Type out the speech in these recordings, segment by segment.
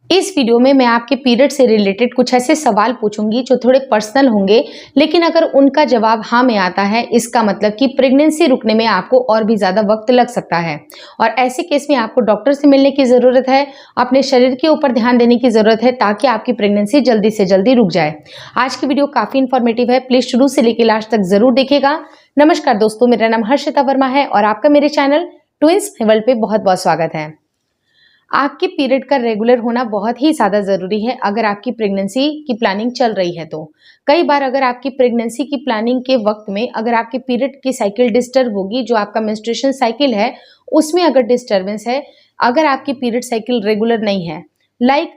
इस वीडियो में मैं आपके पीरियड से रिलेटेड कुछ ऐसे सवाल पूछूंगी जो थोड़े पर्सनल होंगे, लेकिन अगर उनका जवाब हाँ में आता है, इसका मतलब कि प्रेगनेंसी रुकने में आपको और भी ज़्यादा वक्त लग सकता है। और ऐसे केस में आपको डॉक्टर से मिलने की ज़रूरत है, अपने शरीर के ऊपर ध्यान देने की ज़रूरत है ताकि आपकी प्रेगनेंसी जल्दी से जल्दी रुक जाए। आज की वीडियो काफ़ी इन्फॉर्मेटिव है, प्लीज़ शुरू से लेकर लास्ट तक ज़रूर देखिएगा। नमस्कार दोस्तों, मेरा नाम हर्षिता वर्मा है और आपका मेरे चैनल ट्विंस हेवल पे बहुत बहुत स्वागत है। आपके पीरियड का रेगुलर होना बहुत ही ज़्यादा ज़रूरी है अगर आपकी प्रेगनेंसी की प्लानिंग चल रही है तो। कई बार अगर आपकी प्रेगनेंसी की प्लानिंग के वक्त में अगर आपके पीरियड की साइकिल डिस्टर्ब होगी, जो आपका मेंस्ट्रुएशन साइकिल है उसमें अगर डिस्टर्बेंस है, अगर आपकी पीरियड साइकिल रेगुलर नहीं है,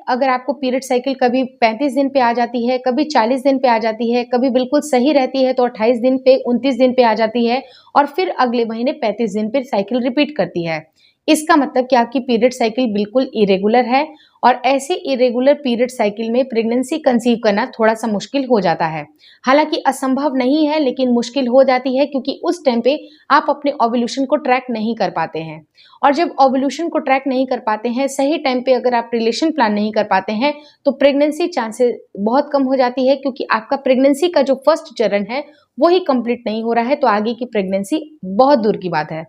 अगर आपको पीरियड साइकिल कभी 35 दिन पे आ जाती है, कभी 40 दिन पे आ जाती है, कभी बिल्कुल सही रहती है तो 28 दिन पे 29 दिन पे आ जाती है और फिर अगले महीने 35 दिन पे साइकिल रिपीट करती है, इसका मतलब कि आपकी पीरियड साइकिल बिल्कुल इरेगुलर है। और ऐसे इरेगुलर पीरियड साइकिल में प्रेगनेंसी कंसीव करना थोड़ा सा मुश्किल हो जाता है। हालांकि असंभव नहीं है, लेकिन मुश्किल हो जाती है क्योंकि उस टाइम पे आप अपने ओव्यूलेशन को ट्रैक नहीं कर पाते हैं। और जब ओव्यूलेशन को ट्रैक नहीं कर पाते हैं, सही टाइम पे अगर आप रिलेशन प्लान नहीं कर पाते हैं, तो प्रेगनेंसी चांसेस बहुत कम हो जाती है, क्योंकि आपका प्रेगनेंसी का जो फर्स्ट चरण है वो ही कंप्लीट नहीं हो रहा है, तो आगे की प्रेगनेंसी बहुत दूर की बात है।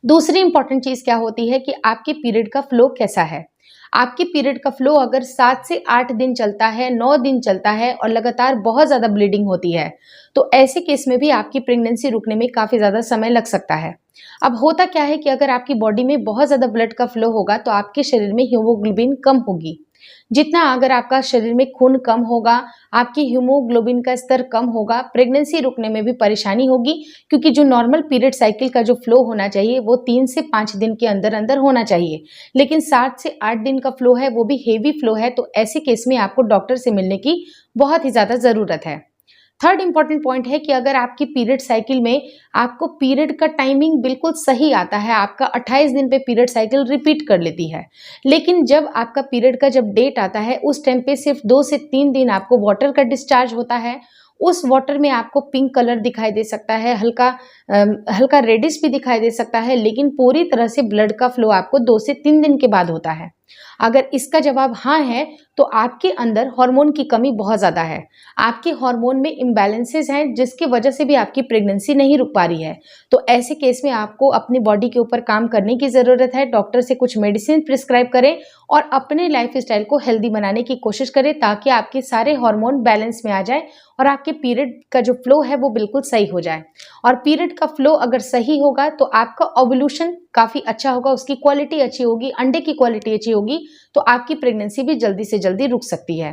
दूसरी इंपॉर्टेंट चीज क्या होती है कि आपके पीरियड का फ्लो कैसा है। आपके पीरियड का फ्लो अगर 7 से 8 दिन चलता है, 9 दिन चलता है और लगातार बहुत ज्यादा ब्लीडिंग होती है, तो ऐसे केस में भी आपकी प्रेगनेंसी रुकने में काफी ज्यादा समय लग सकता है। अब होता क्या है कि अगर आपकी बॉडी में बहुत ज्यादा ब्लड का फ्लो होगा तो आपके शरीर में हीमोग्लोबिन कम होगी। जितना अगर आपका शरीर में खून कम होगा, आपकी हीमोग्लोबिन का स्तर कम होगा, प्रेगनेंसी रुकने में भी परेशानी होगी, क्योंकि जो नॉर्मल पीरियड साइकिल का जो फ्लो होना चाहिए वो 3 से 5 दिन के अंदर अंदर होना चाहिए, लेकिन 7 से 8 दिन का फ्लो है, वो भी हेवी फ्लो है। तो ऐसे केस में आपको डॉक्टर से मिलने की बहुत ही ज़्यादा ज़रूरत है। थर्ड इंपॉर्टेंट पॉइंट है कि अगर आपकी पीरियड साइकिल में आपको पीरियड का टाइमिंग बिल्कुल सही आता है, आपका 28 दिन पे पीरियड साइकिल रिपीट कर लेती है, लेकिन जब आपका पीरियड का जब डेट आता है उस टाइम पे सिर्फ 2 से 3 दिन आपको वाटर का डिस्चार्ज होता है। उस वाटर में आपको पिंक कलर दिखाई दे सकता है, हल्का रेडिश भी दिखाई दे सकता है, लेकिन पूरी तरह से ब्लड का फ्लो आपको 2 से 3 दिन के बाद होता है। अगर इसका जवाब हाँ है तो आपके अंदर हार्मोन की कमी बहुत ज़्यादा है, आपके हार्मोन में इम्बैलेंसेस हैं, जिसकी वजह से भी आपकी प्रेगनेंसी नहीं रुक पा रही है। तो ऐसे केस में आपको अपनी बॉडी के ऊपर काम करने की ज़रूरत है। डॉक्टर से कुछ मेडिसिन प्रिस्क्राइब करें और अपने लाइफ स्टाइल को हेल्दी बनाने की कोशिश करें ताकि आपके सारे हार्मोन बैलेंस में आ जाए और आपके पीरियड का जो फ्लो है वो बिल्कुल सही हो जाए। और पीरियड का फ्लो अगर सही होगा तो आपका ओव्यूलेशन काफ़ी अच्छा होगा, उसकी क्वालिटी अच्छी होगी, अंडे की क्वालिटी अच्छी होगी, तो आपकी प्रेगनेंसी भी जल्दी से जल्दी रुक सकती है।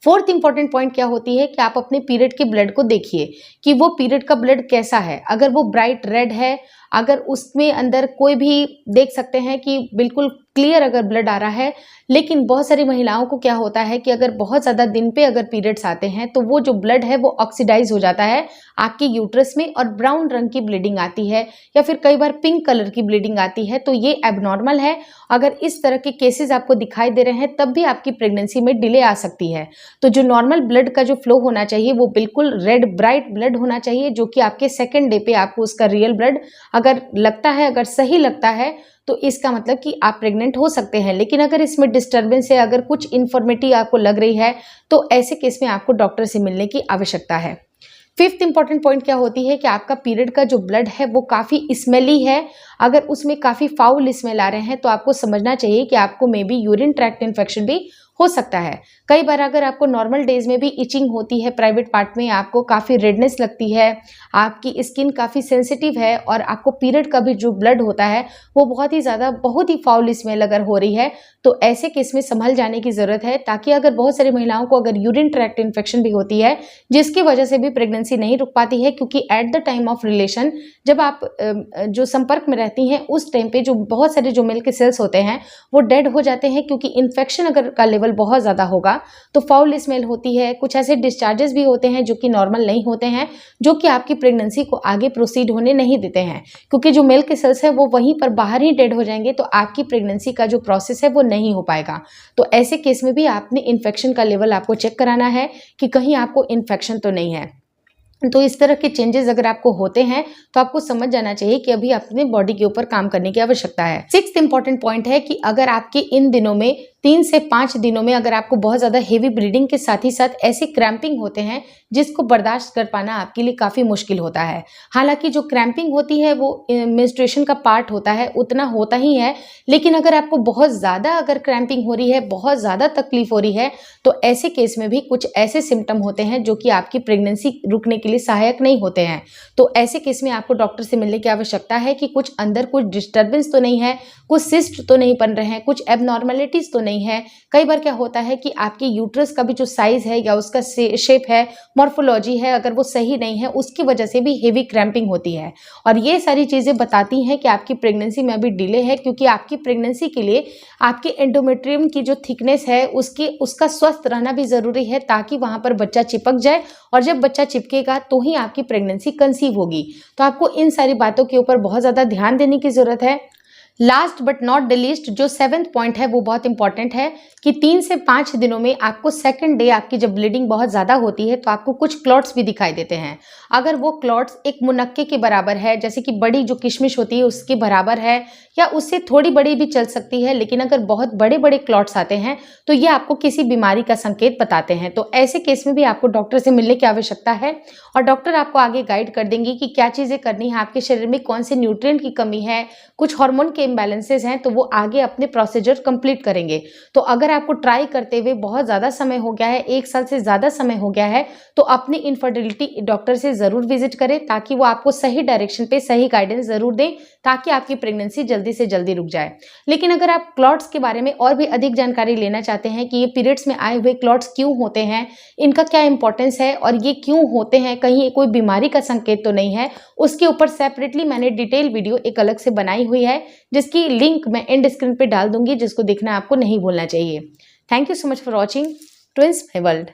फोर्थ इंपॉर्टेंट पॉइंट क्या होती है कि आप अपने पीरियड के ब्लड को देखिए कि वो पीरियड का ब्लड कैसा है। अगर वो ब्राइट रेड है, अगर उसमें अंदर कोई भी देख सकते हैं कि बिल्कुल क्लियर अगर ब्लड आ रहा है, लेकिन बहुत सारी महिलाओं को क्या होता है कि अगर बहुत ज़्यादा दिन पे अगर पीरियड्स आते हैं तो वो जो ब्लड है वो ऑक्सीडाइज हो जाता है आपके यूट्रस में और ब्राउन रंग की ब्लीडिंग आती है या फिर कई बार पिंक कलर की ब्लीडिंग आती है, तो ये एबनॉर्मल है। अगर इस तरह के केसेस आपको दिखाई दे रहे हैं तब भी आपकी प्रेगनेंसी में डिले आ सकती है। तो जो नॉर्मल ब्लड का जो फ्लो होना चाहिए वो बिल्कुल रेड ब्राइट ब्लड होना चाहिए, जो कि आपके सेकेंड डे पे आपको उसका रियल ब्लड अगर लगता है, अगर सही लगता है, तो इसका मतलब कि आप प्रेग्नेंट हो सकते हैं। लेकिन अगर इसमें डिस्टर्बेंस है, अगर कुछ इन्फॉर्मिटी आपको लग रही है, तो ऐसे केस में आपको डॉक्टर से मिलने की आवश्यकता है। फिफ्थ इंपॉर्टेंट पॉइंट क्या होती है कि आपका पीरियड का जो ब्लड है वो काफ़ी स्मेली है। अगर उसमें काफ़ी फाउल स्मेल आ रहे हैं तो आपको समझना चाहिए कि आपको may be urine tract infection भी हो सकता है। कई बार अगर आपको नॉर्मल डेज में भी इचिंग होती है, प्राइवेट पार्ट में आपको काफ़ी रेडनेस लगती है, आपकी स्किन काफ़ी सेंसिटिव है और आपको पीरियड का भी जो ब्लड होता है वो बहुत ही फाउल स्मेल अगर हो रही है, तो ऐसे केस में संभल जाने की ज़रूरत है, ताकि अगर बहुत सारी महिलाओं को अगर यूरिन ट्रैक्ट इन्फेक्शन भी होती है जिसकी वजह से भी प्रेगनेंसी नहीं रुक पाती है, क्योंकि at the time of relation जब आप जो संपर्क में रहती हैं उस टाइम पे जो बहुत सारे जो मिल्क सेल्स होते हैं वो डेड हो जाते हैं, क्योंकि इन्फेक्शन अगर का लेवल बहुत ज़्यादा होगा तो फाउल स्मेल होती है। कुछ ऐसे डिस्चार्जेस भी होते हैं जो कि नॉर्मल नहीं होते हैं, जो कि आपकी प्रेगनेंसी को आगे प्रोसीड होने नहीं देते हैं, क्योंकि जो मिल्क सेल्स है वो वहीं पर बाहर ही डेड हो जाएंगे, तो आपकी प्रेगनेंसी का जो प्रोसेस है वो नहीं हो पाएगा। तो ऐसे केस में भी आपने इन्फेक्शन का लेवल आपको चेक कराना है कि कहीं आपको इन्फेक्शन तो नहीं है। तो इस तरह के चेंजेस अगर आपको होते हैं तो आपको समझ जाना चाहिए कि अभी अपने बॉडी के ऊपर काम करने की आवश्यकता है। 6th इंपॉर्टेंट पॉइंट है कि अगर आपके इन दिनों में 3 से 5 दिनों में अगर आपको बहुत ज़्यादा हेवी ब्लीडिंग के साथ ही साथ ऐसे क्रैम्पिंग होते हैं जिसको बर्दाश्त कर पाना आपके लिए काफ़ी मुश्किल होता है। हालांकि जो क्रैम्पिंग होती है वो मेंस्ट्रुएशन का पार्ट होता है, उतना होता ही है, लेकिन अगर आपको बहुत ज़्यादा अगर क्रैम्पिंग हो रही है, बहुत ज़्यादा तकलीफ हो रही है, तो ऐसे केस में भी कुछ ऐसे सिम्टम होते हैं जो कि आपकी प्रेगनेंसी रुकने के लिए सहायक नहीं होते हैं। तो ऐसे केस में आपको डॉक्टर से मिलने की आवश्यकता है कि कुछ अंदर कुछ डिस्टर्बेंस तो नहीं है, कुछ सिस्ट तो नहीं बन रहे हैं, कुछ एबनॉर्मेलिटीज तो नहीं है। कई बार क्या होता है कि आपके यूट्रस का भी जो साइज है या उसका शेप है, मॉर्फोलॉजी है, अगर वो सही नहीं है, उसकी वजह से भी हेवी क्रैम्पिंग होती है। और ये सारी चीजें बताती हैं कि आपकी प्रेगनेंसी में अभी डिले है, क्योंकि आपकी प्रेगनेंसी के लिए आपके एंडोमेट्रियम की जो थिकनेस है उसका स्वस्थ रहना भी जरूरी है, ताकि वहां पर बच्चा चिपक जाए, और जब बच्चा चिपकेगा तो ही आपकी प्रेगनेंसी कंसीव होगी। तो आपको इन सारी बातों के ऊपर बहुत ज्यादा ध्यान देने की जरूरत है। Last but not the least, जो 7th पॉइंट है वो बहुत इंपॉर्टेंट है कि 3 से 5 दिनों में आपको सेकंड डे आपकी जब ब्लीडिंग बहुत ज़्यादा होती है तो आपको कुछ क्लॉट्स भी दिखाई देते हैं। अगर वो क्लॉट्स एक मुनक्के के बराबर है, जैसे कि बड़ी जो किशमिश होती है उसके बराबर है, या उससे थोड़ी बड़ी भी चल सकती है, लेकिन अगर बहुत बड़े बड़े क्लॉट्स आते हैं तो ये आपको किसी बीमारी का संकेत बताते हैं। तो ऐसे केस में भी आपको डॉक्टर से मिलने की आवश्यकता है, और डॉक्टर आपको आगे गाइड कर देंगे कि क्या चीज़ें करनी है, आपके शरीर में कौन से न्यूट्रिएंट की कमी है, कुछ हार्मोन के इम्बैलेंसेस हैं, तो वो आगे अपने प्रोसीजर कंप्लीट करेंगे। तो अगर आपको ट्राई करते हुए बहुत ज़्यादा समय हो गया है, 1 साल से ज़्यादा समय हो गया है, तो अपनी इनफर्टिलिटी डॉक्टर से ज़रूर विजिट करें, ताकि वो आपको सही डायरेक्शन पे सही गाइडेंस ज़रूर दें, ताकि आपकी प्रेगनेंसी जल्दी से जल्दी रुक जाए। लेकिन अगर आप क्लॉट्स के बारे में और भी अधिक जानकारी लेना चाहते हैं कि ये पीरियड्स में आए हुए क्लॉट्स क्यों होते हैं, इनका क्या इंपॉर्टेंस है और ये क्यों होते हैं, कहीं कोई बीमारी का संकेत तो नहीं है, उसके ऊपर सेपरेटली मैंने डिटेल वीडियो एक अलग से बनाई हुई है, जिसकी लिंक मैं एंड स्क्रीन पे डाल दूंगी, जिसको देखना आपको नहीं भूलना चाहिए। Thank you so much for watching twins my world.